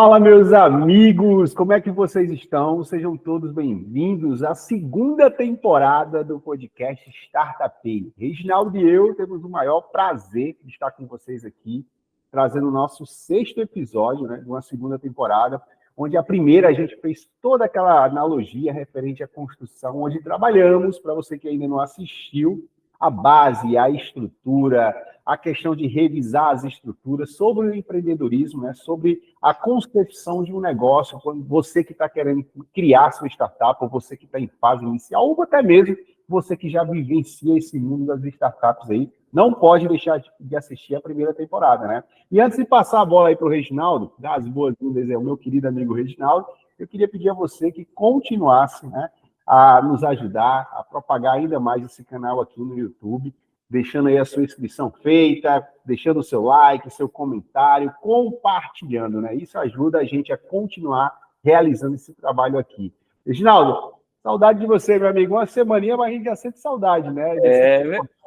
Fala, meus amigos, como é que vocês estão? Sejam todos bem-vindos à segunda temporada do podcast Startup. Reginaldo e eu temos o maior prazer de estar com vocês aqui, trazendo o nosso sexto episódio, né, de uma segunda temporada, onde a primeira a gente fez toda aquela analogia referente à construção, onde trabalhamos, para você que ainda não assistiu, a base, a estrutura, a questão de revisar as estruturas, sobre o empreendedorismo, né? Sobre a concepção de um negócio, quando você que está querendo criar sua startup, ou você que está em fase inicial, ou até mesmo você que já vivencia esse mundo das startups aí, não pode deixar de assistir a primeira temporada, né? E antes de passar a bola aí para o Reginaldo, dar as boas-vindas ao meu querido amigo Reginaldo, eu queria pedir a você que continuasse, né, a nos ajudar a propagar ainda mais esse canal aqui no YouTube, deixando aí a sua inscrição feita, deixando o seu like, seu comentário, compartilhando, né? Isso ajuda a gente a continuar realizando esse trabalho aqui. Reginaldo, saudade de você, meu amigo. Uma semaninha, mas a gente já sente saudade, né?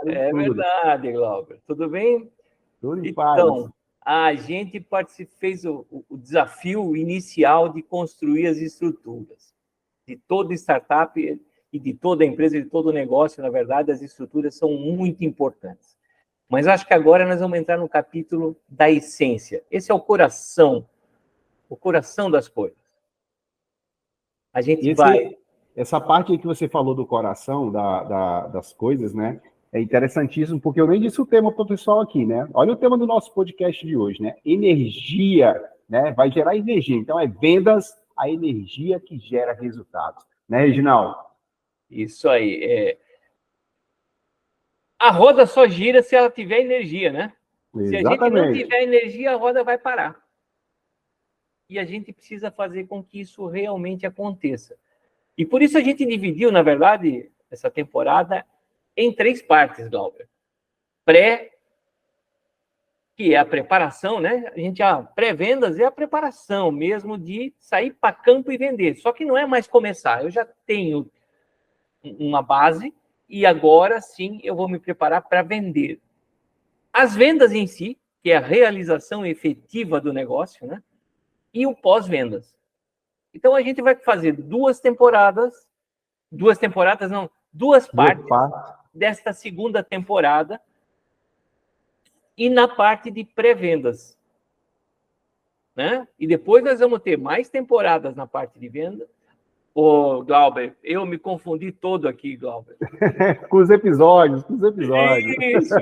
É verdade, Glauber. Tudo bem? Tudo em paz. Então, a gente fez o desafio inicial de construir as estruturas. De toda startup e de toda empresa, de todo negócio, na verdade, as estruturas são muito importantes. Mas acho que agora nós vamos entrar no capítulo da essência. Esse é o coração das coisas. A gente Essa parte aí que você falou do coração das coisas, né? É interessantíssimo, porque eu nem disse o tema para o pessoal aqui, né? Olha o tema do nosso podcast de hoje, né? Energia, né? Vai gerar energia. Então, é vendas, a energia que gera resultados. Né, Reginaldo? Isso aí. A roda só gira se ela tiver energia, né? Exatamente. Se a gente não tiver energia, a roda vai parar. E a gente precisa fazer com que isso realmente aconteça. E por isso a gente dividiu, na verdade, essa temporada em 3 partes, Glauber. Que é a preparação, né? Pré-vendas é a preparação mesmo de sair para campo e vender. Só que não é mais começar. Eu já tenho uma base e agora sim eu vou me preparar para vender. As vendas em si, que é a realização efetiva do negócio, né? E o pós-vendas. Então a gente vai fazer 2 partes desta segunda temporada, e na parte de pré-vendas, né? E depois nós vamos ter mais temporadas na parte de venda. Ô, Glauber, eu me confundi todo aqui, Glauber. Com os episódios. Isso.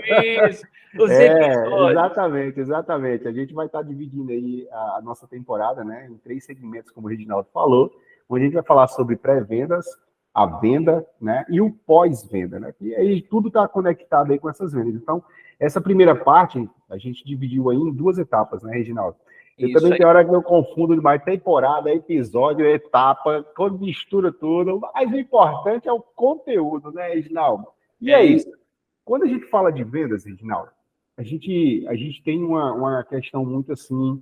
Os episódios. Exatamente. A gente vai estar dividindo aí a nossa temporada, né, em 3 segmentos, como o Reginaldo falou, onde a gente vai falar sobre pré-vendas, a venda, né, e o pós-venda, né? E aí tudo está conectado aí com essas vendas. Então, essa primeira parte, a gente dividiu aí em 2 etapas, né, Reginaldo? Eu também tenho hora que eu confundo demais temporada, episódio, etapa, quando mistura tudo. Mas o importante é o conteúdo, né, Reginaldo? E aí, quando a gente fala de vendas, Reginaldo, a gente tem uma questão muito assim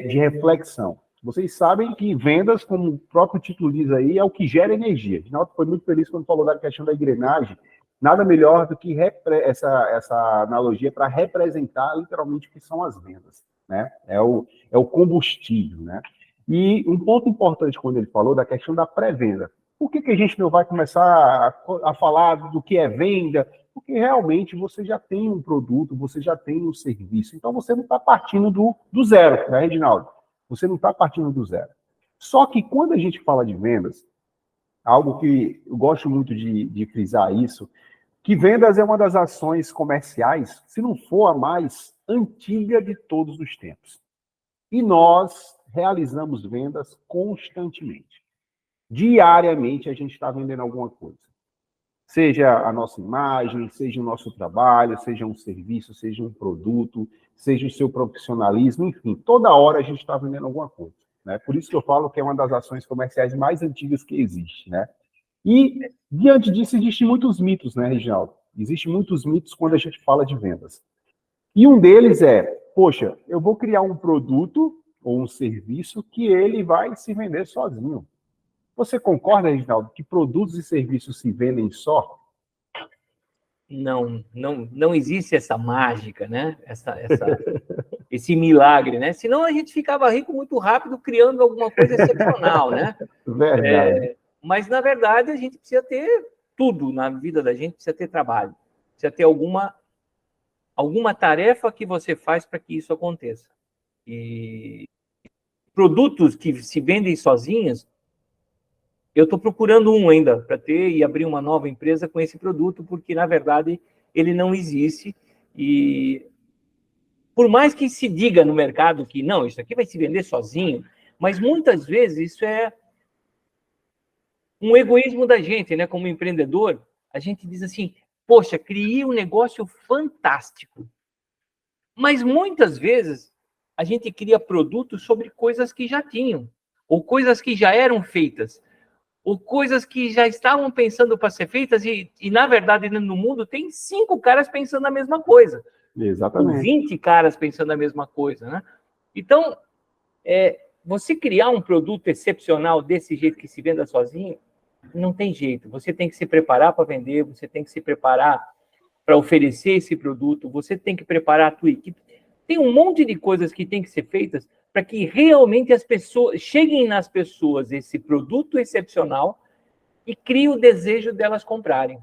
de reflexão. Vocês sabem que vendas, como o próprio título diz aí, é o que gera energia. Reginaldo foi muito feliz quando falou da questão da engrenagem. Nada melhor do que essa analogia para representar literalmente o que são as vendas. Né? É o combustível, né? E um ponto importante quando ele falou da questão da pré-venda. Por que a gente não vai começar a falar do que é venda? Porque realmente você já tem um produto, você já tem um serviço. Então você não está partindo do zero, né, Reginaldo? Você não está partindo do zero. Só que quando a gente fala de vendas, algo que eu gosto muito de frisar isso, que vendas é uma das ações comerciais, se não for a mais antiga de todos os tempos. E nós realizamos vendas constantemente. Diariamente a gente está vendendo alguma coisa. Seja a nossa imagem, seja o nosso trabalho, seja um serviço, seja um produto, seja o seu profissionalismo, enfim, toda hora a gente está vendendo alguma coisa. Né? Por isso que eu falo que é uma das ações comerciais mais antigas que existe. Né? E, diante disso, existem muitos mitos, né, Reginaldo? Existem muitos mitos quando a gente fala de vendas. E um deles é, poxa, eu vou criar um produto ou um serviço que ele vai se vender sozinho. Você concorda, Reginaldo, que produtos e serviços se vendem só? Não existe essa mágica, né? esse milagre, né? Senão a gente ficava rico muito rápido criando alguma coisa excepcional, né? Verdade. Mas, na verdade, a gente precisa ter tudo na vida da gente, precisa ter trabalho, precisa ter alguma tarefa que você faz para que isso aconteça. E produtos que se vendem sozinhos, eu estou procurando um ainda para ter e abrir uma nova empresa com esse produto, porque, na verdade, ele não existe. E por mais que se diga no mercado que não, isso aqui vai se vender sozinho, mas muitas vezes isso é um egoísmo da gente, né? Como empreendedor, a gente diz assim, poxa, criei um negócio fantástico. Mas muitas vezes a gente cria produtos sobre coisas que já tinham, ou coisas que já eram feitas, ou coisas que já estavam pensando para ser feitas e, na verdade, no mundo tem 5 caras pensando a mesma coisa. Ou Exatamente. 20 caras pensando a mesma coisa, né? Então, você criar um produto excepcional desse jeito que se venda sozinho, não tem jeito. Você tem que se preparar para vender, você tem que se preparar para oferecer esse produto, você tem que preparar a tua equipe. Tem um monte de coisas que tem que ser feitas para que realmente as pessoas cheguem nas pessoas esse produto excepcional e crie o desejo delas comprarem.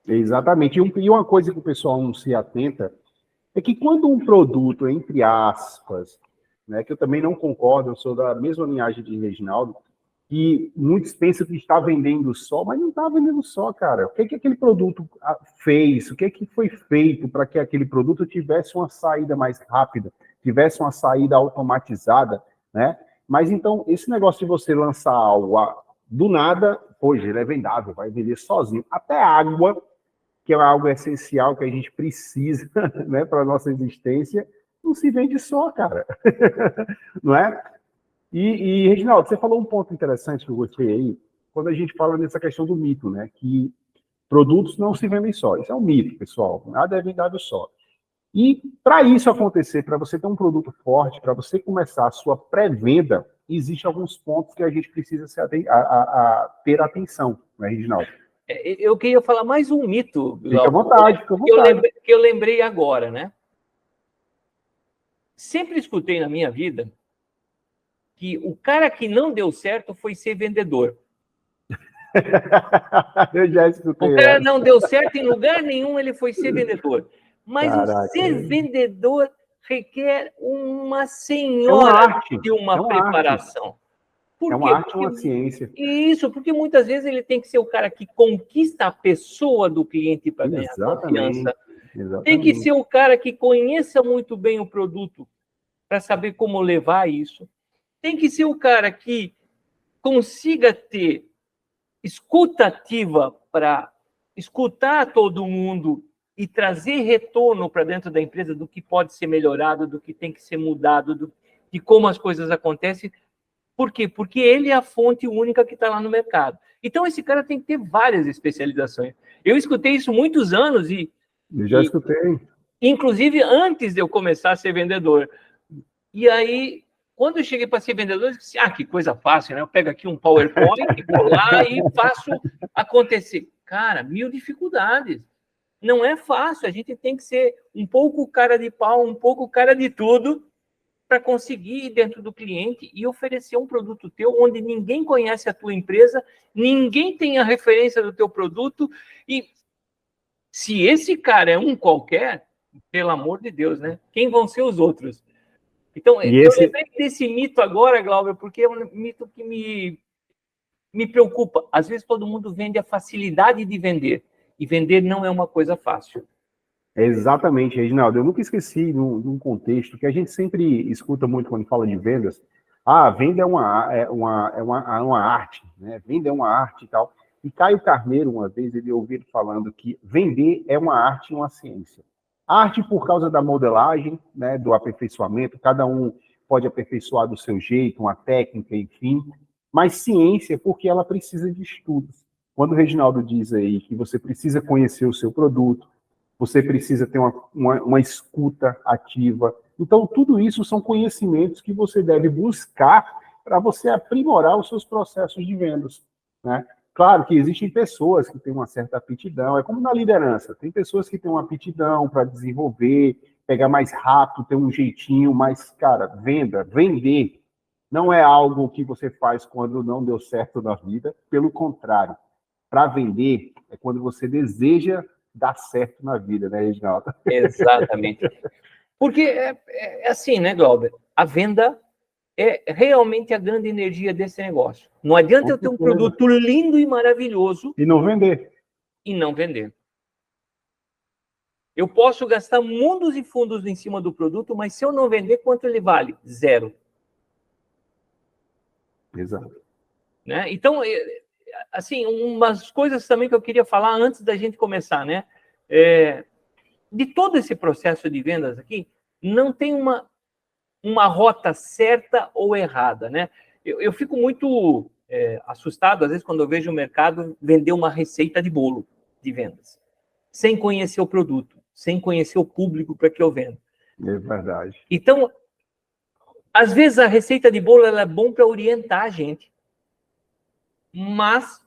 Exatamente. E uma coisa que o pessoal não se atenta é que quando um produto, entre aspas, né, que eu também não concordo, eu sou da mesma linhagem de Reginaldo, que muitos pensam que está vendendo só, mas não está vendendo só, cara. O que aquele produto fez? O que foi feito para que aquele produto tivesse uma saída mais rápida, tivesse uma saída automatizada, né? Mas então, esse negócio de você lançar algo do nada, hoje ele é vendável, vai vender sozinho. Até água, que é algo essencial que a gente precisa, né, para a nossa existência, não se vende só, cara. Não é? E, Reginaldo, você falou um ponto interessante que eu gostei aí, quando a gente fala nessa questão do mito, né? Que produtos não se vendem só. Isso é um mito, pessoal. Nada é vendável só. E para isso acontecer, para você ter um produto forte, para você começar a sua pré-venda, existem alguns pontos que a gente precisa ter atenção, né, Reginaldo? Eu queria falar mais um mito, Fica à Glauco, vontade, fica à vontade. que eu lembrei agora, né? Sempre escutei na minha vida que o cara que não deu certo foi ser vendedor. Eu já O escutei cara essa. não deu certo em lugar nenhum, ele foi ser vendedor. Mas o Caraca. ser vendedor requer uma É uma senhora arte. de uma É uma arte. preparação. É Por uma quê? arte, é uma ciência. Isso, porque muitas vezes ele tem que ser o cara que conquista a pessoa do cliente para ganhar Exatamente. confiança. Tem que ser Exatamente. o cara que conheça muito bem o produto para saber como levar isso. Tem que ser o cara que consiga ter escuta ativa para escutar todo mundo e trazer retorno para dentro da empresa do que pode ser melhorado, do que tem que ser mudado, de como as coisas acontecem. Por quê? Porque ele é a fonte única que está lá no mercado. Então, esse cara tem que ter várias especializações. Eu escutei isso muitos anos Eu já escutei. inclusive, antes de eu começar a ser vendedor. E aí, quando eu cheguei para ser vendedor, eu disse, que coisa fácil, né? Eu pego aqui um PowerPoint, vou lá e faço acontecer. Cara, 1000 dificuldades. Não é fácil, a gente tem que ser um pouco cara de pau, um pouco cara de tudo, para conseguir ir dentro do cliente e oferecer um produto teu onde ninguém conhece a tua empresa, ninguém tem a referência do teu produto, e se esse cara é um qualquer, pelo amor de Deus, né? Quem vão ser os outros? Então, E eu esse, lembrei desse mito agora, Glauber, porque é um mito que me preocupa. Às vezes todo mundo vende a facilidade de vender, e vender não é uma coisa fácil. exatamente, Reginaldo. Eu nunca esqueci, num contexto que a gente sempre escuta muito quando fala de vendas. Venda é uma arte, né? Venda é uma arte e tal. E Caio Carneiro, uma vez, ele ouviu falando que vender é uma arte e uma ciência. Arte por causa da modelagem, né, do aperfeiçoamento, cada um pode aperfeiçoar do seu jeito, uma técnica, enfim. Mas ciência porque ela precisa de estudos. Quando o Reginaldo diz aí que você precisa conhecer o seu produto, você precisa ter uma escuta ativa. Então, tudo isso são conhecimentos que você deve buscar para você aprimorar os seus processos de vendas, né? Claro que existem pessoas que têm uma certa aptidão, é como na liderança, tem pessoas que têm uma aptidão para desenvolver, pegar mais rápido, ter um jeitinho, mas, cara, vender não é algo que você faz quando não deu certo na vida. Pelo contrário, para vender é quando você deseja dar certo na vida, né, Reginaldo? Exatamente. Porque é assim, né, Glauber? A venda é realmente a grande energia desse negócio. Não adianta eu ter um produto lindo e maravilhoso e não vender. E não vender. Eu posso gastar mundos e fundos em cima do produto, mas se eu não vender, quanto ele vale? Zero. Exato. Né? Então, assim, umas coisas também que eu queria falar antes da gente começar, né? De todo esse processo de vendas aqui, não tem uma rota certa ou errada, né? Eu fico muito assustado, às vezes, quando eu vejo o mercado vender uma receita de bolo de vendas, sem conhecer o produto, sem conhecer o público para que eu vendo. É verdade. Então, às vezes a receita de bolo ela é bom para orientar a gente, mas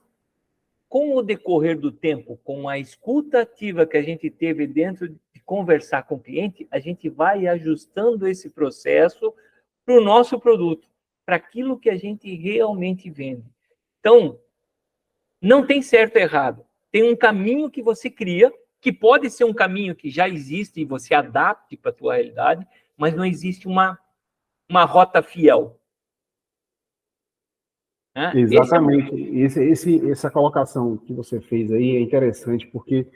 com o decorrer do tempo, com a escuta ativa que a gente teve dentro de conversar com o cliente, a gente vai ajustando esse processo para o nosso produto, para aquilo que a gente realmente vende. Então, não tem certo e errado. Tem um caminho que você cria, que pode ser um caminho que já existe e você adapte para a tua realidade, mas não existe uma rota fiel. Né? Exatamente. Essa colocação que você fez aí é interessante, porque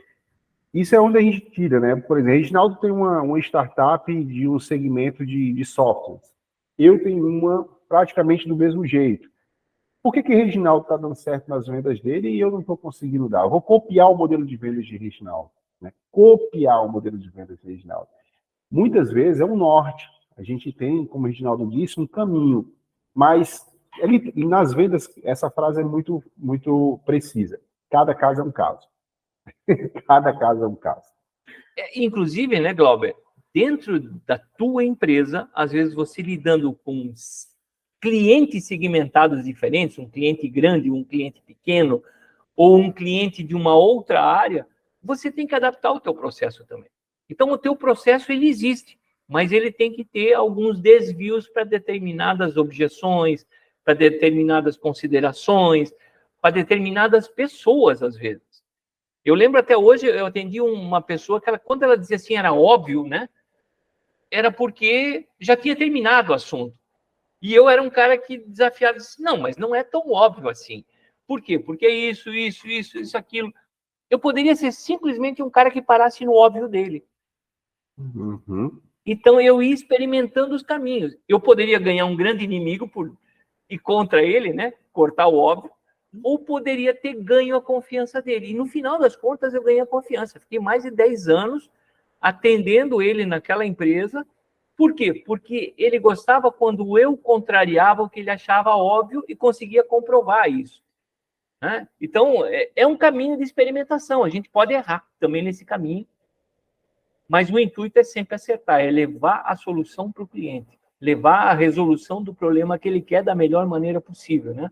isso é onde a gente tira, né? Por exemplo, Reginaldo tem uma startup de um segmento de softwares. Eu tenho uma praticamente do mesmo jeito. Por que Reginaldo está dando certo nas vendas dele e eu não estou conseguindo dar? Eu vou copiar o modelo de vendas de Reginaldo. Né? Copiar o modelo de vendas de Reginaldo. Muitas vezes é um norte. A gente tem, como o Reginaldo disse, um caminho. Mas nas vendas, essa frase é muito, muito precisa. Cada caso é um caso. Cada caso é um caso. Inclusive, né, Glauber, dentro da tua empresa, às vezes você lidando com clientes segmentados diferentes, um cliente grande, um cliente pequeno, ou um cliente de uma outra área, você tem que adaptar o teu processo também. Então, o teu processo, ele existe, mas ele tem que ter alguns desvios para determinadas objeções, para determinadas considerações, para determinadas pessoas, às vezes. Eu lembro até hoje, eu atendi uma pessoa que, quando ela dizia assim, era óbvio, né? Era porque já tinha terminado o assunto. E eu era um cara que desafiava, disse, não, mas não é tão óbvio assim. Por quê? Porque isso, aquilo. Eu poderia ser simplesmente um cara que parasse no óbvio dele. Uhum. Então, eu ia experimentando os caminhos. Eu poderia ganhar um grande inimigo por ir contra ele, né? Cortar o óbvio. Ou poderia ter ganho a confiança dele. E, no final das contas, eu ganhei a confiança. Fiquei mais de 10 anos atendendo ele naquela empresa. Por quê? Porque ele gostava quando eu contrariava o que ele achava óbvio e conseguia comprovar isso. Né? Então, é um caminho de experimentação. A gente pode errar também nesse caminho, mas o intuito é sempre acertar, é levar a solução para o cliente, levar a resolução do problema que ele quer da melhor maneira possível. Né?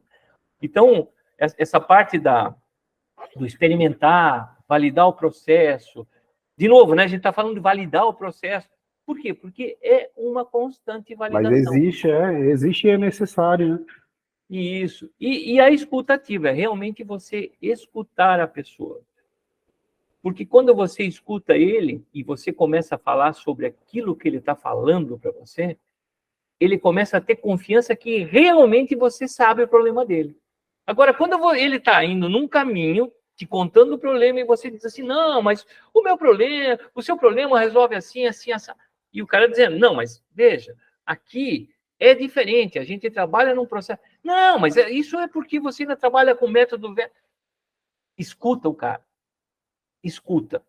Então, essa parte do experimentar, validar o processo, de novo, né, a gente está falando de validar o processo. Por quê? Porque é uma constante validação. Mas existe e é necessário, né? Isso. E a escuta ativa é realmente você escutar a pessoa. Porque quando você escuta ele e você começa a falar sobre aquilo que ele está falando para você, ele começa a ter confiança que realmente você sabe o problema dele. Agora, quando ele está indo num caminho, te contando o problema, e você diz assim, não, mas o seu problema resolve assim, assim, assim. E o cara dizendo, não, mas veja, aqui é diferente, a gente trabalha num processo. Não, mas isso é porque você ainda trabalha com método. Escuta o cara. Escuta.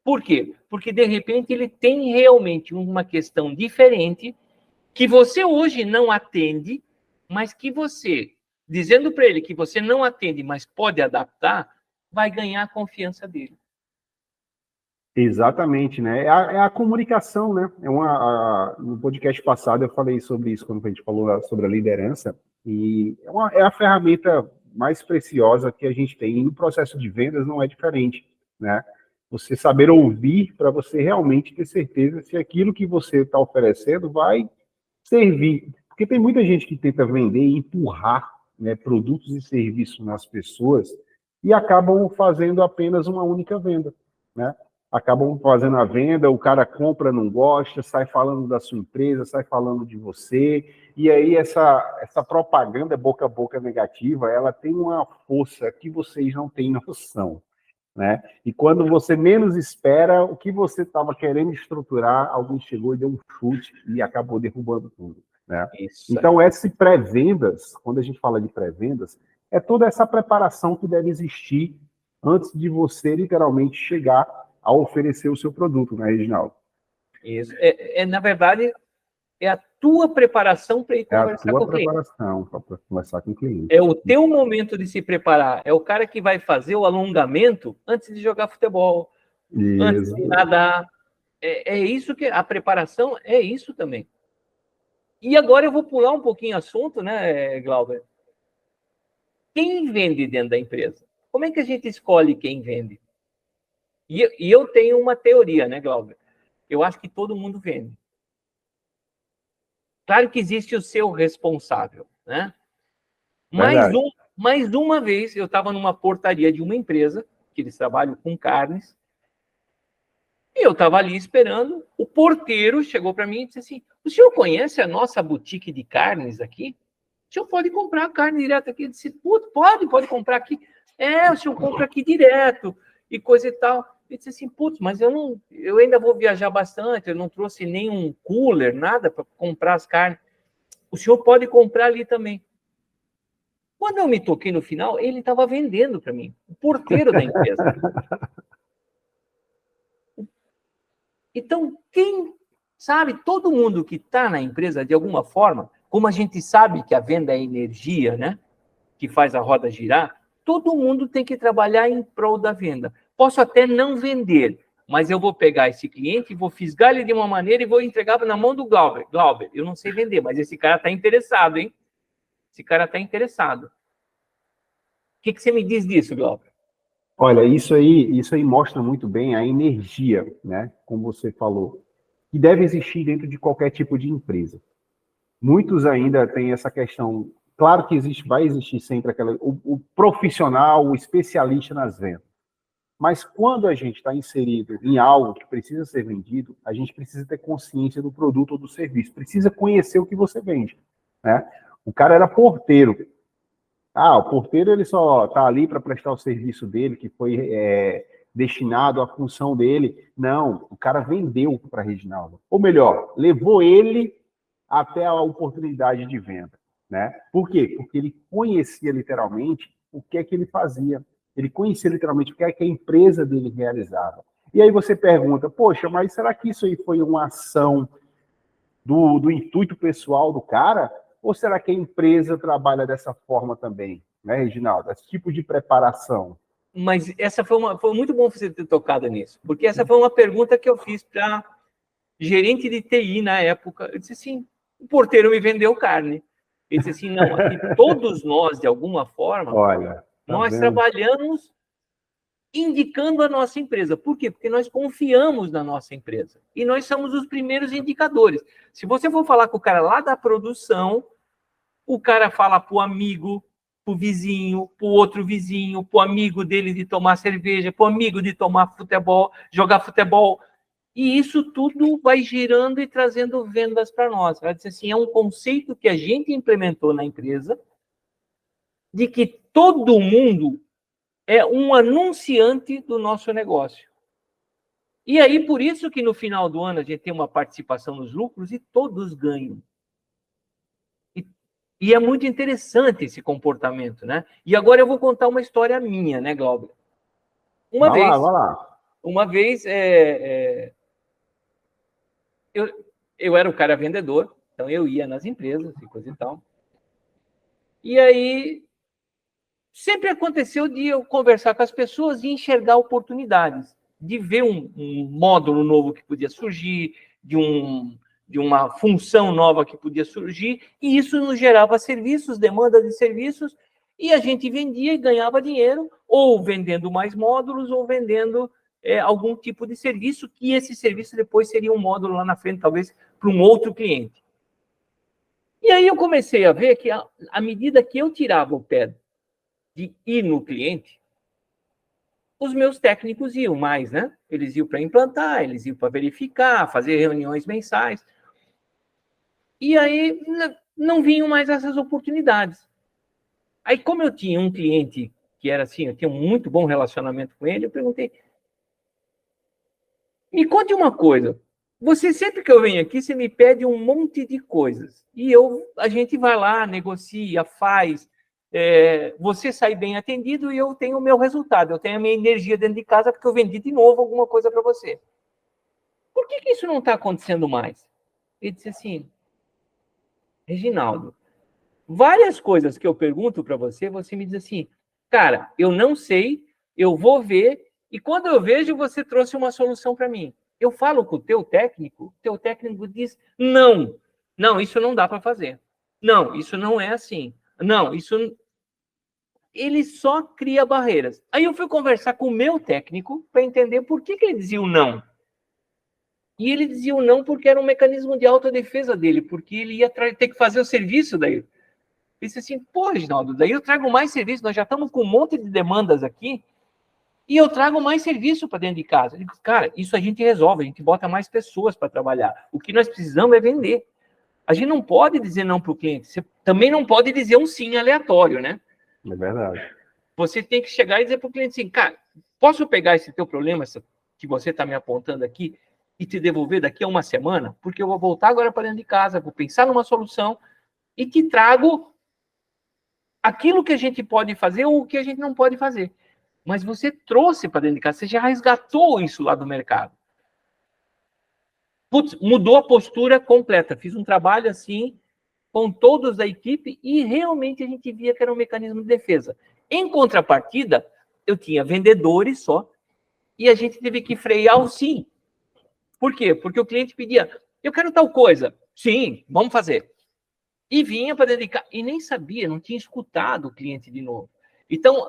Por quê? Porque, de repente, ele tem realmente uma questão diferente que você hoje não atende, mas que você, dizendo para ele que você não atende, mas pode adaptar, vai ganhar a confiança dele. Exatamente, né? É a comunicação, né? No podcast passado eu falei sobre isso, quando a gente falou sobre a liderança, e é a ferramenta mais preciosa que a gente tem. E no processo de vendas não é diferente, né? Você saber ouvir para você realmente ter certeza se aquilo que você está oferecendo vai servir. Porque tem muita gente que tenta vender e empurrar, né, produtos e serviços nas pessoas e acabam fazendo apenas uma única venda, né? Acabam fazendo a venda, o cara compra, não gosta, sai falando da sua empresa, sai falando de você, e aí essa propaganda boca a boca negativa, ela tem uma força que vocês não têm noção, né? E quando você menos espera, o que você estava querendo estruturar, alguém chegou e deu um chute e acabou derrubando tudo, né? Isso aí. Então, esse pré-vendas, quando a gente fala de pré-vendas, é toda essa preparação que deve existir antes de você literalmente chegar a oferecer o seu produto, né, Reginaldo? Isso. Na verdade, é a tua preparação para ir É a conversar tua com o cliente. preparação para conversar com o cliente. É o teu momento de se preparar. É o cara que vai fazer o alongamento antes de jogar futebol, antes de nadar. É isso que a preparação é isso também. E agora eu vou pular um pouquinho o assunto, né, Glauber? Quem vende dentro da empresa? Como é que a gente escolhe quem vende? E eu tenho uma teoria, né, Glauber? Eu acho que todo mundo vende. Claro que existe o seu responsável, né? Mais uma vez, eu estava numa portaria de uma empresa, que eles trabalham com carnes, e eu estava ali esperando, o porteiro chegou para mim e disse assim, o senhor conhece a nossa boutique de carnes aqui? O senhor pode comprar carne direto aqui? Eu disse, pode comprar aqui. O senhor compra aqui direto, e coisa e tal. Eu disse assim, mas eu ainda vou viajar bastante, eu não trouxe nenhum cooler, nada para comprar as carnes. O senhor pode comprar ali também. Quando eu me toquei no final, ele estava vendendo para mim, o porteiro da empresa. Então, quem sabe, todo mundo que está na empresa, de alguma forma, como a gente sabe que a venda é energia, né? Que faz a roda girar, todo mundo tem que trabalhar em prol da venda. Posso até não vender, mas eu vou pegar esse cliente, vou fisgar ele de uma maneira e vou entregar na mão do Glauber. Glauber, eu não sei vender, mas esse cara está interessado, hein? Esse cara está interessado. O que você me diz disso, Glauber? Olha, isso aí mostra muito bem a energia, né? Como você falou, que deve existir dentro de qualquer tipo de empresa. Muitos ainda têm essa questão. Claro que vai existir sempre o profissional, o especialista nas vendas. Mas quando a gente está inserido em algo que precisa ser vendido, a gente precisa ter consciência do produto ou do serviço. Precisa conhecer o que você vende, né? O cara era porteiro. O porteiro ele só está ali para prestar o serviço dele, que foi destinado à função dele. Não, o cara vendeu para Reginaldo. Ou melhor, levou ele até a oportunidade de venda, né? Por quê? Porque ele conhecia literalmente o que é que ele fazia. Ele conhecia literalmente o que é que a empresa dele realizava. E aí você pergunta, poxa, mas será que isso aí foi uma ação do intuito pessoal do cara? Ou será que a empresa trabalha dessa forma também, né, Reginaldo? Esse tipo de preparação. Mas essa foi muito bom você ter tocado nisso, porque essa foi uma pergunta que eu fiz para gerente de TI na época. Eu disse assim, o porteiro me vendeu carne. Ele disse assim, não, aqui todos nós, de alguma forma, nós trabalhamos indicando a nossa empresa. Por quê? Porque nós confiamos na nossa empresa. E nós somos os primeiros indicadores. Se você for falar com o cara lá da produção, o cara fala para o amigo, para o vizinho, para o outro vizinho, para o amigo dele de tomar cerveja, para o amigo de tomar futebol, jogar futebol. E isso tudo vai girando e trazendo vendas para nós. Ela disse assim, é um conceito que a gente implementou na empresa de que todo mundo é um anunciante do nosso negócio. E aí, por isso que no final do ano a gente tem uma participação nos lucros e todos ganham. E é muito interessante esse comportamento, né? E agora eu vou contar uma história minha, né, Glauber? Vai lá. Uma vez eu era o cara vendedor, então eu ia nas empresas e coisa e tal. E aí sempre aconteceu de eu conversar com as pessoas e enxergar oportunidades, de ver um módulo novo que podia surgir, de uma função nova que podia surgir, e isso nos gerava serviços, demanda de serviços, e a gente vendia e ganhava dinheiro, ou vendendo mais módulos, ou vendendo algum tipo de serviço, que esse serviço depois seria um módulo lá na frente, talvez, para um outro cliente. E aí eu comecei a ver que, à medida que eu tirava o pé de ir no cliente, os meus técnicos iam mais, né? Eles iam para implantar, eles iam para verificar, fazer reuniões mensais. E aí não vinham mais essas oportunidades. Aí, como eu tinha um cliente que era assim, eu tinha um muito bom relacionamento com ele, eu perguntei, me conte uma coisa, você sempre que eu venho aqui, você me pede um monte de coisas, e a gente vai lá, negocia, faz, você sai bem atendido e eu tenho o meu resultado, eu tenho a minha energia dentro de casa porque eu vendi de novo alguma coisa para você. Por que isso não está acontecendo mais? Ele disse assim, Reginaldo, várias coisas que eu pergunto para você, você me diz assim, cara, eu não sei, eu vou ver, e quando eu vejo, você trouxe uma solução para mim. Eu falo com o teu técnico diz, não, isso não dá para fazer. Não, isso não é assim. Não, isso... Ele só cria barreiras. Aí eu fui conversar com o meu técnico para entender por que ele dizia o não. E ele dizia o não porque era um mecanismo de autodefesa dele, porque ele ia ter que fazer o serviço daí. Disse assim, pô, Reginaldo, daí eu trago mais serviço, nós já estamos com um monte de demandas aqui, e eu trago mais serviço para dentro de casa. Ele disse, cara, isso a gente resolve, a gente bota mais pessoas para trabalhar. O que nós precisamos é vender. A gente não pode dizer não para o cliente, você também não pode dizer um sim aleatório, né? É verdade. Você tem que chegar e dizer para o cliente assim, cara, posso pegar esse teu problema que você está me apontando aqui e te devolver daqui a uma semana? Porque eu vou voltar agora para dentro de casa, vou pensar numa solução e te trago aquilo que a gente pode fazer ou o que a gente não pode fazer. Mas você trouxe para dentro de casa, você já resgatou isso lá do mercado. Putz, mudou a postura completa. Fiz um trabalho assim com todos da equipe e realmente a gente via que era um mecanismo de defesa. Em contrapartida, eu tinha vendedores só e a gente teve que frear o sim. Por quê? Porque o cliente pedia, eu quero tal coisa. Sim, vamos fazer. E vinha para dentro de casa e nem sabia, não tinha escutado o cliente de novo. Então,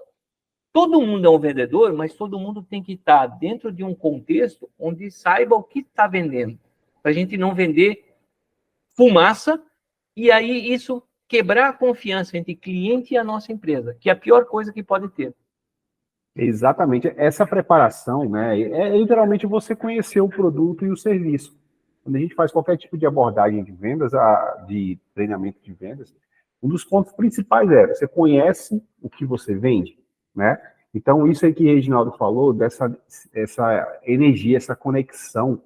todo mundo é um vendedor, mas todo mundo tem que estar dentro de um contexto onde saiba o que está vendendo, para a gente não vender fumaça e aí isso quebrar a confiança entre cliente e a nossa empresa, que é a pior coisa que pode ter. Exatamente. Essa preparação, né, é literalmente você conhecer o produto e o serviço. Quando a gente faz qualquer tipo de abordagem de vendas, de treinamento de vendas, um dos pontos principais você conhece o que você vende, né? Então, isso aí que o Reginaldo falou, essa energia, essa conexão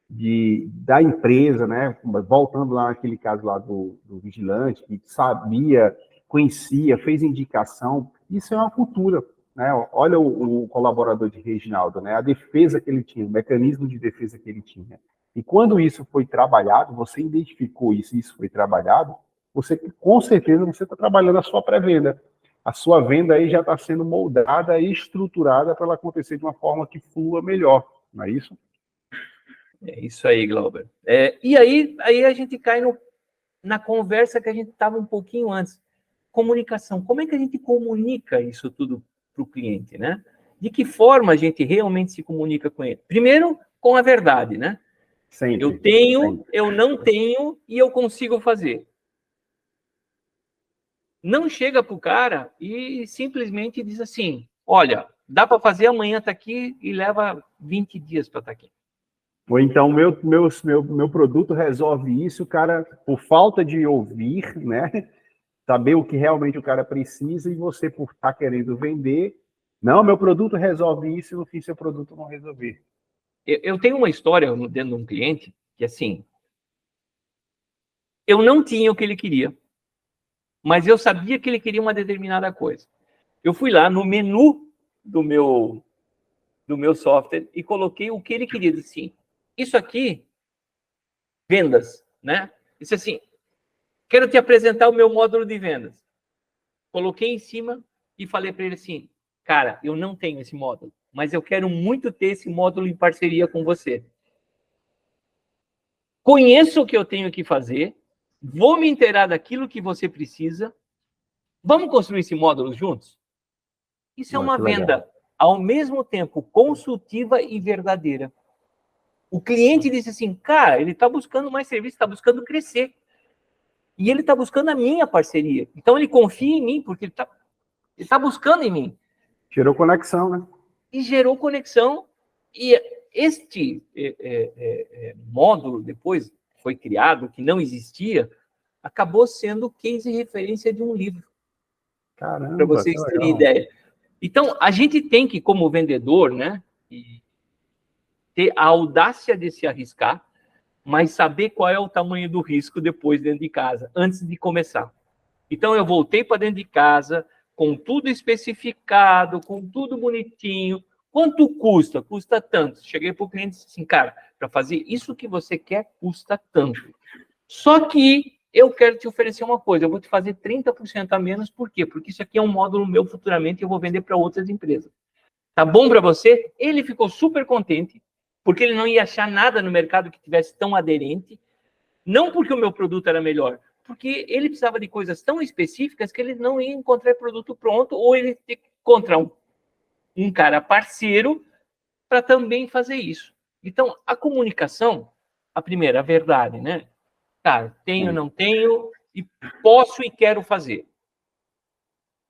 da empresa, né? Voltando lá naquele caso lá do vigilante, que sabia, conhecia, fez indicação, isso é uma cultura, né? Olha o colaborador de Reginaldo, né? A defesa que ele tinha, o mecanismo de defesa que ele tinha. E quando isso foi trabalhado, você identificou isso foi trabalhado, você, com certeza, você está trabalhando a sua pré-venda. A sua venda aí já está sendo moldada e estruturada para ela acontecer de uma forma que flua melhor, não é isso? É isso aí, Glauber. E aí a gente cai na conversa que a gente estava um pouquinho antes. Comunicação. Como é que a gente comunica isso tudo para o cliente, né? De que forma a gente realmente se comunica com ele? Primeiro, com a verdade, né? Sempre. Eu tenho, eu não tenho e eu consigo fazer. Não chega para o cara e simplesmente diz assim, olha, dá para fazer, amanhã está aqui e leva 20 dias para estar aqui. Ou então, meu produto resolve isso, o cara, por falta de ouvir, né, saber o que realmente o cara precisa, e você, por estar querendo vender, não, meu produto resolve isso, e no fim, seu produto não resolver. Eu tenho uma história dentro de um cliente que, assim, eu não tinha o que ele queria, mas eu sabia que ele queria uma determinada coisa. Eu fui lá no menu do meu software e coloquei o que ele queria. Disse assim, isso aqui, vendas, né? Disse assim, quero te apresentar o meu módulo de vendas. Coloquei em cima e falei para ele assim, cara, eu não tenho esse módulo, mas eu quero muito ter esse módulo em parceria com você. Conheço o que eu tenho que fazer, vou me inteirar daquilo que você precisa, vamos construir esse módulo juntos? Isso é uma venda. ao mesmo tempo consultiva e verdadeira. O cliente disse assim, cara, ele está buscando mais serviço, está buscando crescer. E ele está buscando a minha parceria. Então, ele confia em mim, porque ele está buscando em mim. Gerou conexão, né? E gerou conexão. E este módulo, depois foi criado, que não existia, acabou sendo case e referência de um livro. Caramba, para vocês terem ideia. Então, a gente tem que, como vendedor, né, ter a audácia de se arriscar, mas saber qual é o tamanho do risco depois dentro de casa, antes de começar. Então, eu voltei para dentro de casa, com tudo especificado, com tudo bonitinho. Quanto custa? Custa tanto. Cheguei para o cliente e disse assim, cara, para fazer isso que você quer, custa tanto. Só que eu quero te oferecer uma coisa, eu vou te fazer 30% a menos, por quê? Porque isso aqui é um módulo meu futuramente e eu vou vender para outras empresas. Tá bom para você? Ele ficou super contente, porque ele não ia achar nada no mercado que tivesse tão aderente, não porque o meu produto era melhor, porque ele precisava de coisas tão específicas que ele não ia encontrar produto pronto, ou ele ia ter que encontrar um cara parceiro para também fazer isso. Então, a comunicação, a primeira, a verdade, né? Cara, tenho, não tenho, e posso e quero fazer.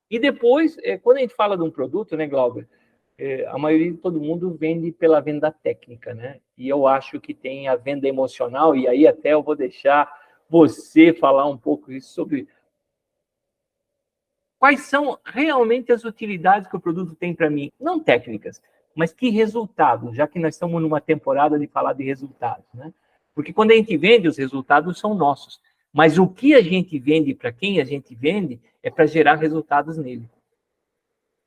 E depois, quando a gente fala de um produto, né, Glauber, a maioria de todo mundo vende pela venda técnica, né? E eu acho que tem a venda emocional, e aí até eu vou deixar você falar um pouco sobre quais são realmente as utilidades que o produto tem para mim. Não técnicas, mas que resultados, já que nós estamos numa temporada de falar de resultados, né? Porque quando a gente vende, os resultados são nossos. Mas o que a gente vende, para quem a gente vende, é para gerar resultados nele.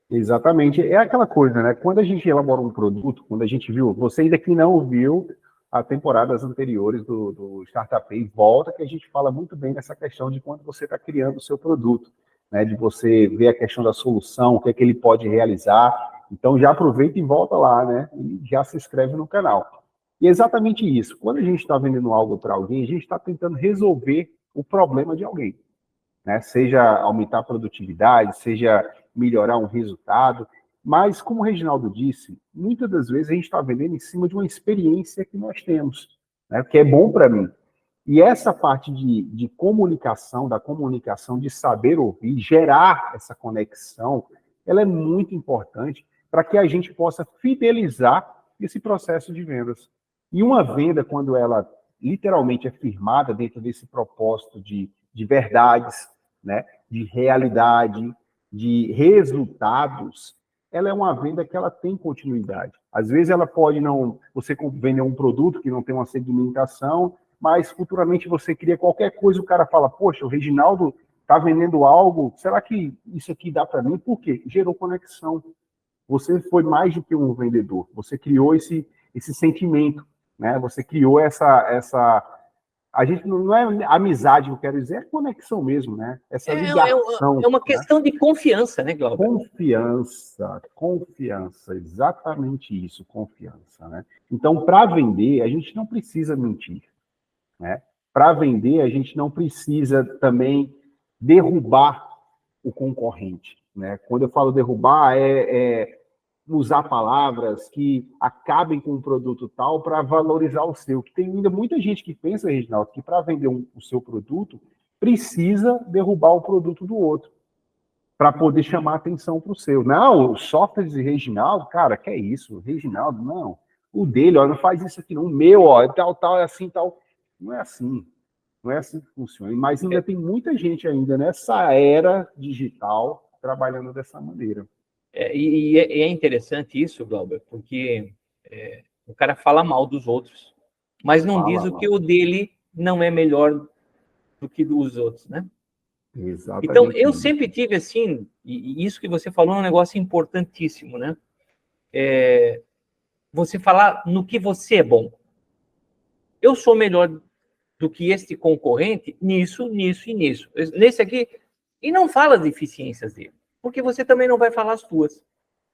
Exatamente. É aquela coisa, né? Quando a gente elabora um produto, quando a gente viu, você ainda que não viu as temporadas anteriores do Startup Day, volta que a gente fala muito bem nessa questão de quando você está criando o seu produto, né? De você ver a questão da solução, o que é que ele pode realizar. Então já aproveita e volta lá, né? E já se inscreve no canal. E é exatamente isso. Quando a gente está vendendo algo para alguém, a gente está tentando resolver o problema de alguém, né? Seja aumentar a produtividade, seja melhorar um resultado. Mas, como o Reginaldo disse, muitas das vezes a gente está vendendo em cima de uma experiência que nós temos, né? Que é bom para mim. E essa parte de comunicação, da comunicação, de saber ouvir, gerar essa conexão, ela é muito importante para que a gente possa fidelizar esse processo de vendas. E uma venda, quando ela literalmente é firmada dentro desse propósito de verdades, né, de realidade, de resultados, ela é uma venda que ela tem continuidade. Às vezes ela pode não, você vender um produto que não tem uma segmentação, mas futuramente você cria qualquer coisa, o cara fala, poxa, o Reginaldo está vendendo algo, será que isso aqui dá para mim? Por quê? Gerou conexão. Você foi mais do que um vendedor, você criou esse sentimento, né? Você criou essa a gente não é amizade, eu quero dizer, é conexão mesmo, né? Essa ligação. É uma questão de confiança, né, Glauber? Confiança, exatamente isso, confiança, né? Então, para vender, a gente não precisa mentir, né? Para vender, a gente não precisa também derrubar o concorrente, né? Quando eu falo derrubar, usar palavras que acabem com um produto tal para valorizar o seu. Que tem ainda muita gente que pensa, Reginaldo, que para vender o seu produto, precisa derrubar o produto do outro para poder chamar atenção para o seu. Não, o software de Reginaldo, cara, que é isso? Reginaldo, não. O dele, ó, não faz isso aqui não. O meu, ó, tal, é assim, tal. Não é assim. Não é assim que funciona. Mas ainda tem muita gente ainda nessa era digital trabalhando dessa maneira. É interessante isso, Glauber, porque o cara fala mal dos outros, mas não diz o que o dele não é melhor do que dos outros, né? Exatamente. Então, eu sempre tive assim, e isso que você falou é um negócio importantíssimo, né? Você falar no que você é bom. Eu sou melhor do que este concorrente nisso, nisso e nisso. Nesse aqui, e não fala as deficiências dele, porque você também não vai falar as tuas.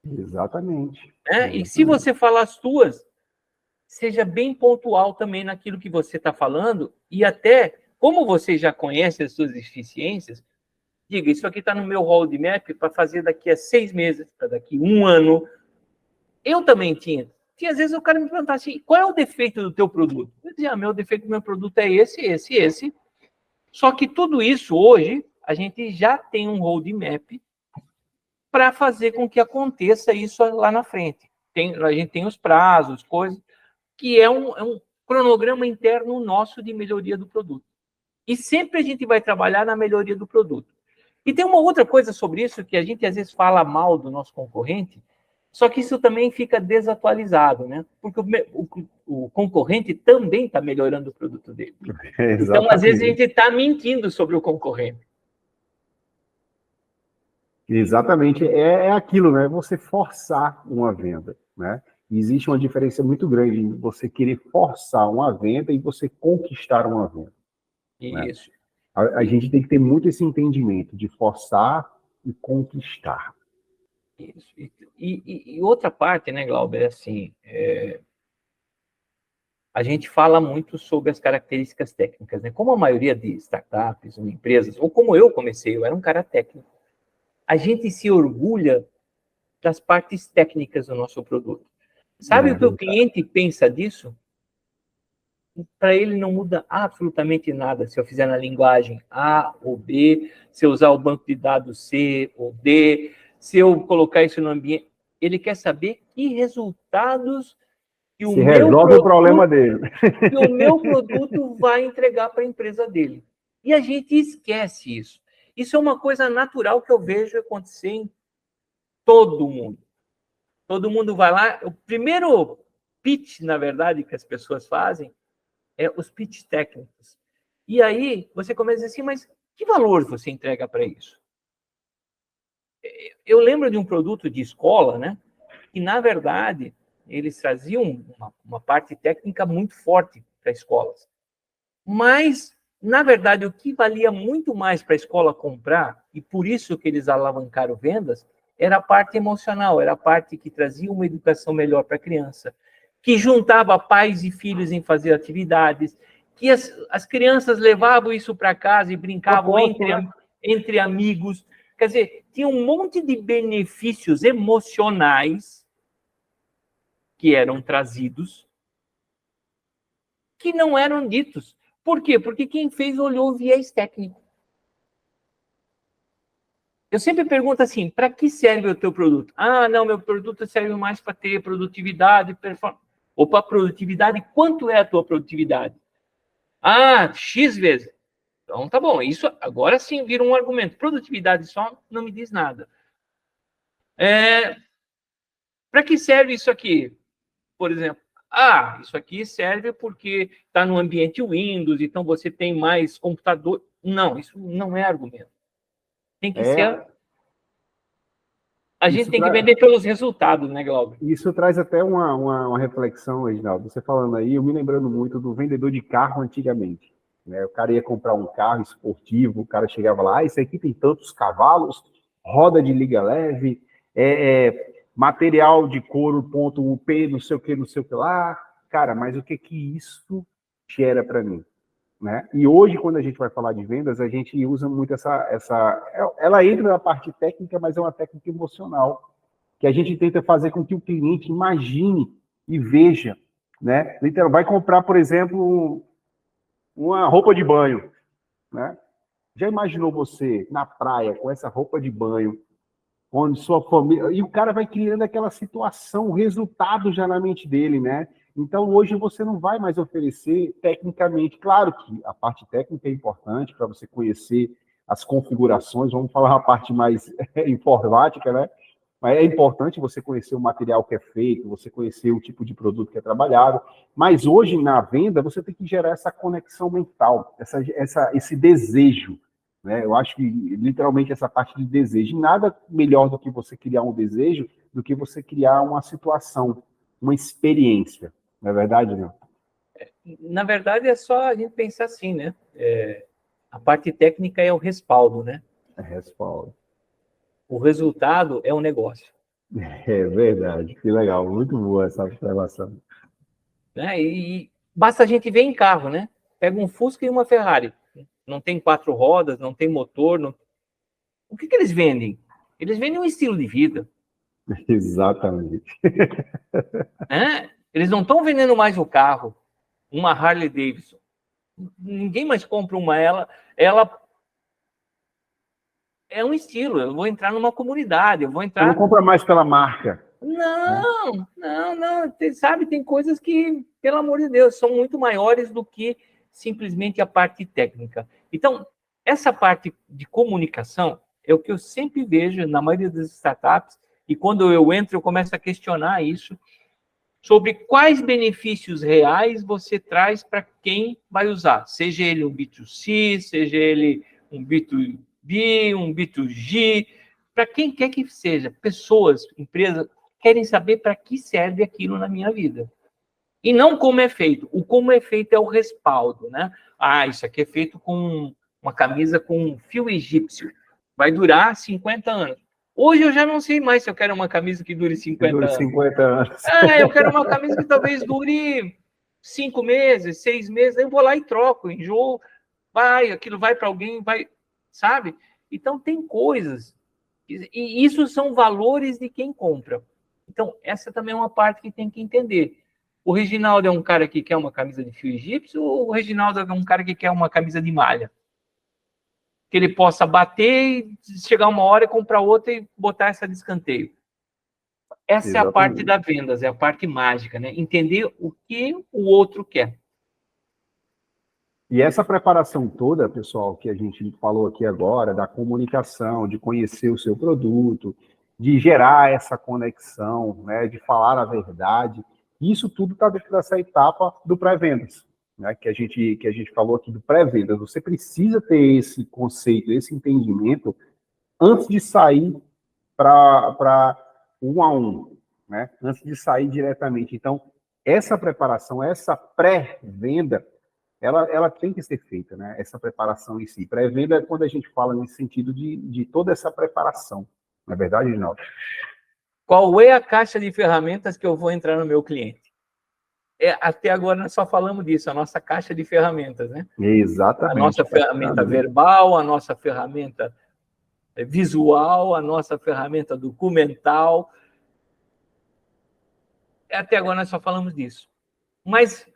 Exatamente. Né? E se você falar as tuas, seja bem pontual também naquilo que você está falando, e até, como você já conhece as suas deficiências, diga, isso aqui está no meu roadmap para fazer daqui a 6 meses, para daqui a 1 ano, Eu também tinha. Às vezes o cara me perguntava assim, qual é o defeito do teu produto? Eu dizia, meu defeito do meu produto é esse. Só que tudo isso, hoje, a gente já tem um roadmap para fazer com que aconteça isso lá na frente. A gente tem os prazos, coisas, que é um cronograma interno nosso de melhoria do produto. E sempre a gente vai trabalhar na melhoria do produto. E tem uma outra coisa sobre isso, que a gente às vezes fala mal do nosso concorrente, só que isso também fica desatualizado, né? Porque o concorrente também está melhorando o produto dele. Então, às vezes, a gente está mentindo sobre o concorrente. Exatamente. É aquilo, né? Você forçar uma venda, né? Existe uma diferença muito grande em você querer forçar uma venda e você conquistar uma venda. Isso. Né? A gente tem que ter muito esse entendimento de forçar e conquistar. Isso. E outra parte, né, Glauber, é assim, a gente fala muito sobre as características técnicas, né? Como a maioria de startups, ou empresas, ou como eu comecei, eu era um cara técnico, a gente se orgulha das partes técnicas do nosso produto. Sabe o que o cliente pensa disso? Para ele não muda absolutamente nada se eu fizer na linguagem A ou B, se eu usar o banco de dados C ou D, se eu colocar isso no ambiente. Ele quer saber que resultados que o resolve o problema dele. Que o meu produto vai entregar para a empresa dele. E a gente esquece isso. Isso é uma coisa natural que eu vejo acontecer em todo mundo. Todo mundo vai lá. O primeiro pitch, na verdade, que as pessoas fazem é os pitch técnicos. E aí você começa assim, mas que valor você entrega para isso? Eu lembro de um produto de escola, né? Que, na verdade, eles traziam uma parte técnica muito forte para escolas. Mas, na verdade, o que valia muito mais para a escola comprar, e por isso que eles alavancaram vendas, era a parte emocional, era a parte que trazia uma educação melhor para a criança, que juntava pais e filhos em fazer atividades, que as crianças levavam isso para casa e brincavam entre amigos. Quer dizer, tinha um monte de benefícios emocionais que eram trazidos, que não eram ditos. Por quê? Porque quem fez olhou o viés técnico. Eu sempre pergunto assim, para que serve o teu produto? Ah, não, meu produto serve mais para ter produtividade, performance. Opa, produtividade, quanto é a tua produtividade? Ah, X vezes. Então, tá bom, isso agora sim vira um argumento. Produtividade só não me diz nada. Para que serve isso aqui? Por exemplo, isso aqui serve porque está no ambiente Windows, então você tem mais computador. Não, isso não é argumento. Tem que ser. A gente tem que vender pelos resultados, né, Glauber? Isso traz até uma reflexão, Reginaldo. Você falando aí, eu me lembrando muito do vendedor de carro antigamente. Né? O cara ia comprar um carro esportivo, o cara chegava lá, isso aqui tem tantos cavalos, roda de liga leve, material de couro ponto UP, não sei o que lá. Cara, mas o que isso gera para mim? Né? E hoje, quando a gente vai falar de vendas, a gente usa muito ela entra na parte técnica, mas é uma técnica emocional, que a gente tenta fazer com que o cliente imagine e veja, né? Literal, vai comprar, por exemplo, uma roupa de banho, né? Já imaginou você na praia com essa roupa de banho, onde sua família... E o cara vai criando aquela situação, o resultado já na mente dele, né? Então, hoje você não vai mais oferecer tecnicamente. Claro que a parte técnica é importante para você conhecer as configurações, vamos falar a parte mais informática, né? Mas é importante você conhecer o material que é feito, você conhecer o tipo de produto que é trabalhado. Mas hoje, na venda, você tem que gerar essa conexão mental, esse desejo. Né? Eu acho que, literalmente, essa parte de desejo. Nada melhor do que você criar um desejo do que você criar uma situação, uma experiência. Não é verdade, não? Na verdade, é só a gente pensar assim, né? A parte técnica é o respaldo, né? É respaldo. O resultado é o negócio. É verdade, que legal, muito boa essa observação. Né? E basta a gente ver em carro, né? Pega um Fusca e uma Ferrari. Não tem 4 rodas, não tem motor. Não... O que eles vendem? Eles vendem um estilo de vida. Exatamente. Né? Eles não estão vendendo mais o carro, uma Harley Davidson. Ninguém mais compra uma. Ela é um estilo. Eu vou entrar numa comunidade, eu vou Você não entrar. compra mais pela marca, né? Não. Sabe, tem coisas que, pelo amor de Deus, são muito maiores do que simplesmente a parte técnica. Então, essa parte de comunicação é o que eu sempre vejo na maioria das startups, e quando eu entro, eu começo a questionar isso, sobre quais benefícios reais você traz para quem vai usar, seja ele um B2C, seja ele um B2B, um B2G, para quem quer que seja, pessoas, empresas, querem saber para que serve aquilo na minha vida. E não como é feito. O como é feito é o respaldo, né? Ah, isso aqui é feito com uma camisa com fio egípcio. Vai durar 50 anos. Hoje eu já não sei mais se eu quero uma camisa que dure 50 Dura anos. 50 anos. Eu quero uma camisa que talvez dure 5 meses, 6 meses. Aí eu vou lá e troco, enjoo, aquilo vai para alguém, vai, sabe? Então tem coisas. E isso são valores de quem compra. Então, essa também é uma parte que tem que entender. O Reginaldo é um cara que quer uma camisa de fio egípcio ou o Reginaldo é um cara que quer uma camisa de malha? Que ele possa bater e chegar uma hora e comprar outra e botar essa de escanteio. Essa é a parte Exatamente. da vendas, é a parte mágica, né? Entender o que o outro quer. E essa preparação toda, pessoal, que a gente falou aqui agora, da comunicação, de conhecer o seu produto, de gerar essa conexão, né, de falar a verdade, isso tudo está dentro dessa etapa do pré-vendas, né, que a gente falou aqui do pré-vendas. Você precisa ter esse conceito, esse entendimento antes de sair para um a um, né, antes de sair diretamente. Então, essa preparação, essa pré-venda, ela tem que ser feita, né? Essa preparação em si. Pré-venda é quando a gente fala nesse sentido de toda essa preparação. Não é verdade, Ginaldo? Qual é a caixa de ferramentas que eu vou entrar no meu cliente? Até agora nós só falamos disso, a nossa caixa de ferramentas, né? A Exatamente. nossa ferramenta verbal, a nossa ferramenta visual, a nossa ferramenta documental. Até agora nós só falamos disso. Mas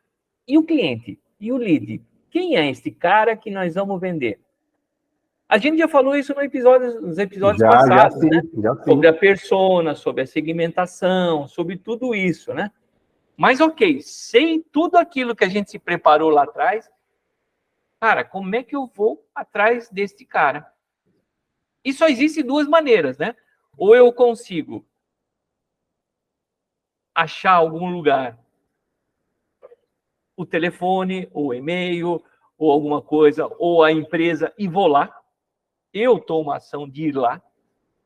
e o cliente? E o lead? Quem é este cara que nós vamos vender? A gente já falou isso nos episódios passados, sim, né? já Sobre sim. a persona, sobre a segmentação, sobre tudo isso, né? Mas ok, sem tudo aquilo que a gente se preparou lá atrás, cara, como é que eu vou atrás deste cara? E só existe duas maneiras, né? Ou eu consigo achar algum lugar o telefone, ou o e-mail, ou alguma coisa, ou a empresa, e vou lá. Eu tomo a ação de ir lá.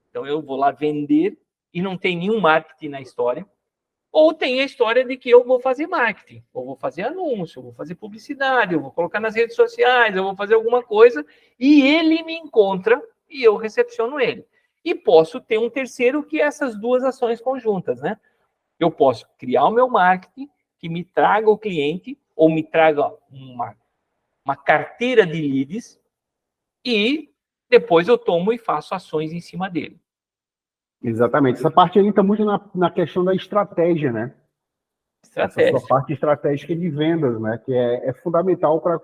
Então, eu vou lá vender e não tem nenhum marketing na história. Ou tem a história de que eu vou fazer marketing, ou vou fazer anúncio, eu vou fazer publicidade, eu vou colocar nas redes sociais, eu vou fazer alguma coisa, e ele me encontra e eu recepciono ele. E posso ter um terceiro que é essas duas ações conjuntas, né? Eu posso criar o meu marketing que me traga o cliente ou me traga uma carteira de leads e depois eu tomo e faço ações em cima dele. Exatamente. Essa parte aí está muito na questão da estratégia, né? Essa sua Estratégia. parte estratégica de vendas, né? Que é fundamental para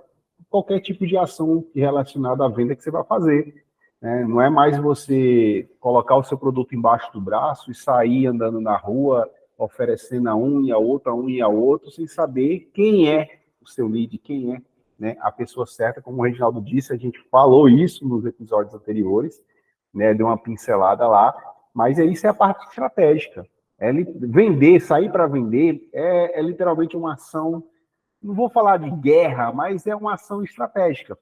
qualquer tipo de ação relacionada à venda que você vai fazer. Né? Não é mais você colocar o seu produto embaixo do braço e sair andando na rua, oferecendo a um e a outro, sem saber quem é o seu lead, quem é, né, a pessoa certa. Como o Reginaldo disse, a gente falou isso nos episódios anteriores, né? Deu uma pincelada lá, mas isso é a parte estratégica. Vender, sair para vender, é literalmente uma ação, não vou falar de guerra, mas é uma ação estratégica.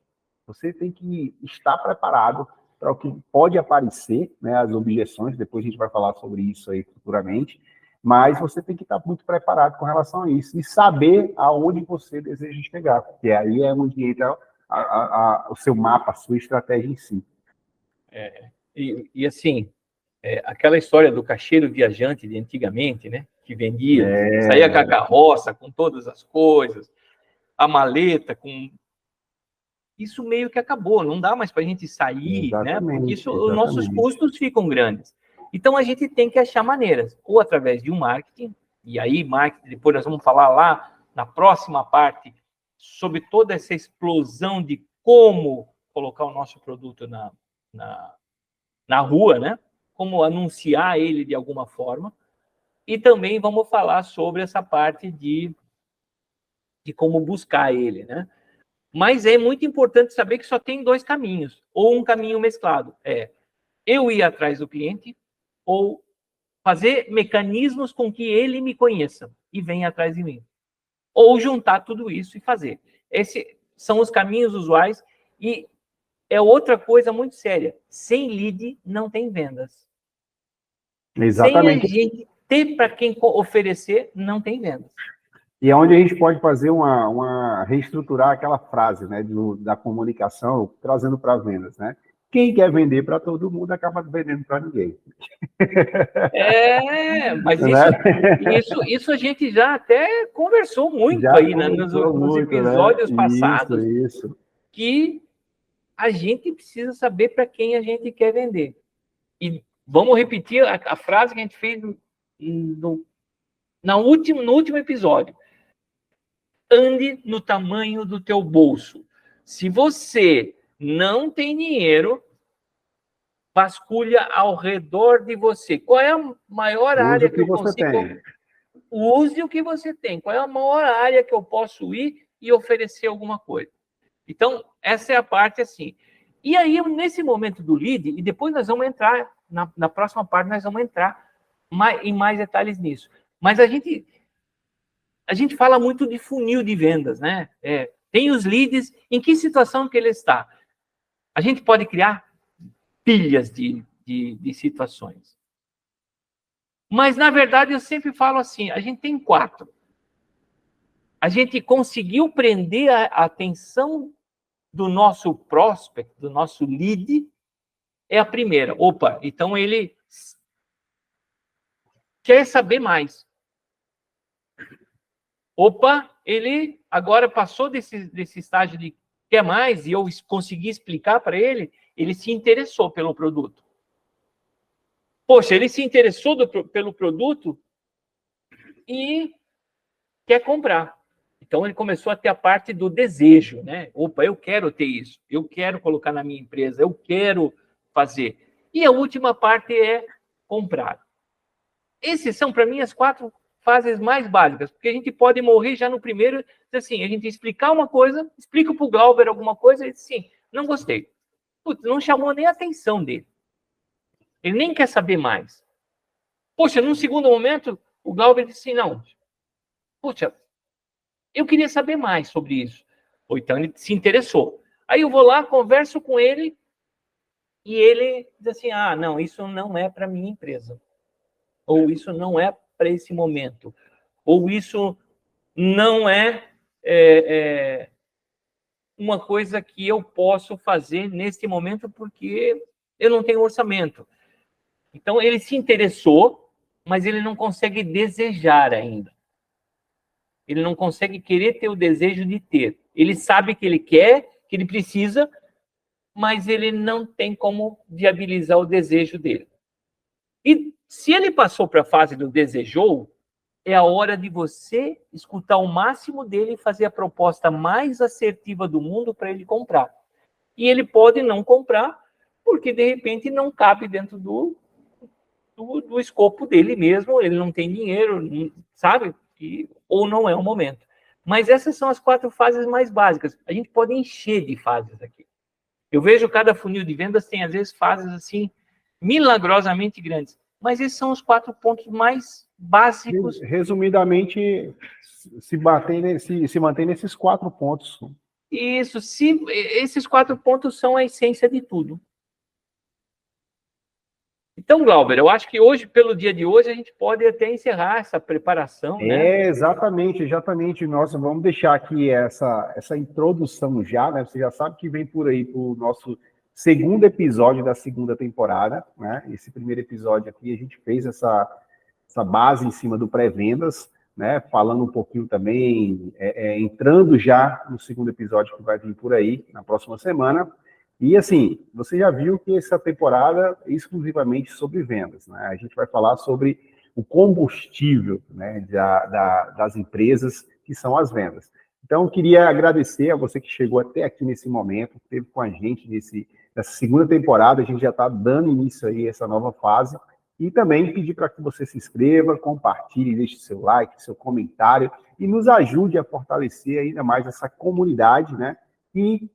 Você tem que estar preparado para o que pode aparecer, né, as objeções, depois a gente vai falar sobre isso aí futuramente, mas você tem que estar muito preparado com relação a isso e saber aonde você deseja chegar, porque aí é onde entra o seu mapa, a sua estratégia em si. E assim, aquela história do caixeiro viajante de antigamente, né? Que vendia, saía com a carroça, com todas as coisas, a maleta, com... Isso meio que acabou, não dá mais para a gente sair, né? Porque Exatamente, os nossos exatamente. custos ficam grandes. Então, a gente tem que achar maneiras, ou através de um marketing, e aí, marketing, depois nós vamos falar lá na próxima parte sobre toda essa explosão de como colocar o nosso produto na rua, né? Como anunciar ele de alguma forma. E também vamos falar sobre essa parte de como buscar ele, né? Mas é muito importante saber que só tem dois caminhos, ou um caminho mesclado. Eu ir atrás do cliente, ou fazer mecanismos com que ele me conheça e venha atrás de mim. Ou juntar tudo isso e fazer. Esses são os caminhos usuais e é outra coisa muito séria. Sem lead, não tem vendas. Exatamente. Sem a gente ter para quem oferecer, não tem vendas. E é onde a gente pode fazer reestruturar aquela frase, né, da comunicação, trazendo para vendas, né? Quem quer vender para todo mundo acaba vendendo para ninguém. Mas isso a gente já até conversou muito aí, né, nos episódios, né, passados, isso. Que a gente precisa saber para quem a gente quer vender. E vamos repetir a frase que a gente fez no último episódio. Ande no tamanho do teu bolso. Se você não tem dinheiro, vasculha ao redor de você. Qual é a maior área que eu consigo? Use o que você tem. Qual é a maior área que eu posso ir e oferecer alguma coisa? Então, essa é a parte assim. E aí, nesse momento do lead, e depois nós vamos entrar, na próxima parte, nós vamos entrar em mais detalhes nisso. Mas a gente fala muito de funil de vendas, né? Tem os leads, em que situação que ele está? A gente pode criar pilhas de situações. Mas, na verdade, eu sempre falo assim, a gente tem 4. A gente conseguiu prender a atenção do nosso prospect, do nosso lead, é a primeira. Opa, então ele quer saber mais. Opa, ele agora passou desse estágio de quer mais, e eu consegui explicar para ele, ele se interessou pelo produto. Poxa, ele se interessou pelo produto e quer comprar. Então, ele começou a ter a parte do desejo, né? Opa, eu quero ter isso, eu quero colocar na minha empresa, eu quero fazer. E a última parte é comprar. Esses são, para mim, as 4 fases mais básicas, porque a gente pode morrer já no primeiro, assim, a gente explicar uma coisa, explica para o Glauber alguma coisa, e sim, não gostei. Putz, não chamou nem a atenção dele. Ele nem quer saber mais. Poxa, num segundo momento, o Glauber disse assim, não, poxa, eu queria saber mais sobre isso. Ou então ele se interessou. Aí eu vou lá, converso com ele, e ele diz assim, não, isso não é para minha empresa. Ou isso não é para esse momento. Ou isso não é, uma coisa que eu posso fazer neste momento porque eu não tenho orçamento. Então, ele se interessou, mas ele não consegue desejar ainda. Ele não consegue querer ter o desejo de ter. Ele sabe que ele quer, que ele precisa, mas ele não tem como viabilizar o desejo dele. E se ele passou para a fase do desejou, é a hora de você escutar o máximo dele e fazer a proposta mais assertiva do mundo para ele comprar. E ele pode não comprar, porque de repente não cabe dentro do escopo dele mesmo, ele não tem dinheiro, sabe? Ou não é o momento. Mas essas são as 4 fases mais básicas. A gente pode encher de fases aqui. Eu vejo cada funil de vendas tem, às vezes, fases assim, milagrosamente grandes. Mas esses são os 4 pontos mais básicos. Resumidamente, se mantém nesses 4 pontos. Isso, esses 4 pontos são a essência de tudo. Então, Glauber, eu acho que hoje, pelo dia de hoje, a gente pode até encerrar essa preparação, né? Exatamente. Nós vamos deixar aqui essa introdução já, né? Você já sabe que vem por aí para o nosso segundo episódio da segunda temporada, né? Esse primeiro episódio aqui, a gente fez essa base em cima do pré-vendas, né? Falando um pouquinho também, entrando já no segundo episódio que vai vir por aí, na próxima semana. E, assim, você já viu que essa temporada é exclusivamente sobre vendas, né? A gente vai falar sobre o combustível, né, das empresas, que são as vendas. Então, eu queria agradecer a você que chegou até aqui nesse momento, que esteve com a gente nessa segunda temporada. A gente já está dando início aí a essa nova fase. E também pedir para que você se inscreva, compartilhe, deixe seu like, seu comentário e nos ajude a fortalecer ainda mais essa comunidade, né? E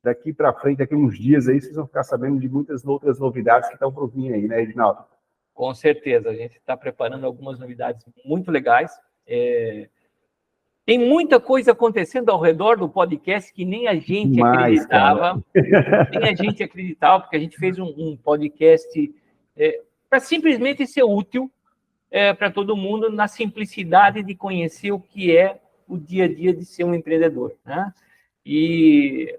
daqui para frente, daqui a uns dias aí, vocês vão ficar sabendo de muitas outras novidades que estão por vir aí, né, Reginaldo? Com certeza, a gente está preparando algumas novidades muito legais. Tem muita coisa acontecendo ao redor do podcast que nem a gente acreditava. Nem a gente acreditava, porque a gente fez um podcast para simplesmente ser útil para todo mundo, na simplicidade de conhecer o que é o dia a dia de ser um empreendedor, né? E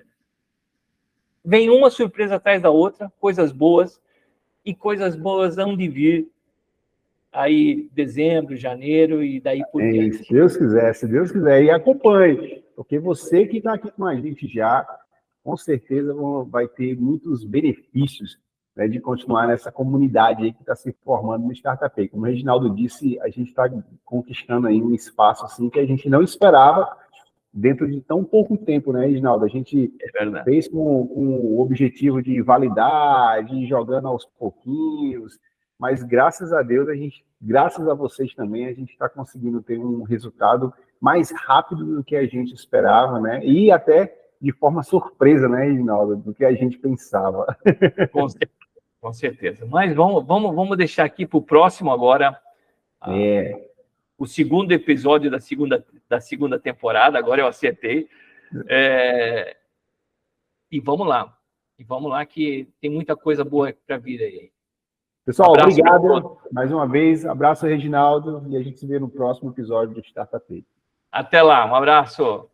vem uma surpresa atrás da outra, coisas boas, e coisas boas hão de vir aí dezembro, janeiro e daí por diante. Se Deus quiser, se Deus quiser. E acompanhe, porque você que está aqui com a gente já, com certeza vai ter muitos benefícios, né, de continuar nessa comunidade aí que está se formando no Startup. Como o Reginaldo disse, a gente está conquistando aí um espaço assim que a gente não esperava dentro de tão pouco tempo, né, Reginaldo? A gente fez com o objetivo de validar, de ir jogando aos pouquinhos, mas graças a Deus, graças a vocês também, a gente está conseguindo ter um resultado mais rápido do que a gente esperava, né? E até de forma surpresa, né, Reginaldo, do que a gente pensava. Com certeza. Mas vamos deixar aqui para o próximo agora. O segundo episódio da segunda temporada, agora eu acertei. E vamos lá, que tem muita coisa boa para vir aí. Pessoal, obrigado mais uma vez. Abraço, Reginaldo, e a gente se vê no próximo episódio do Startup. Até lá, um abraço.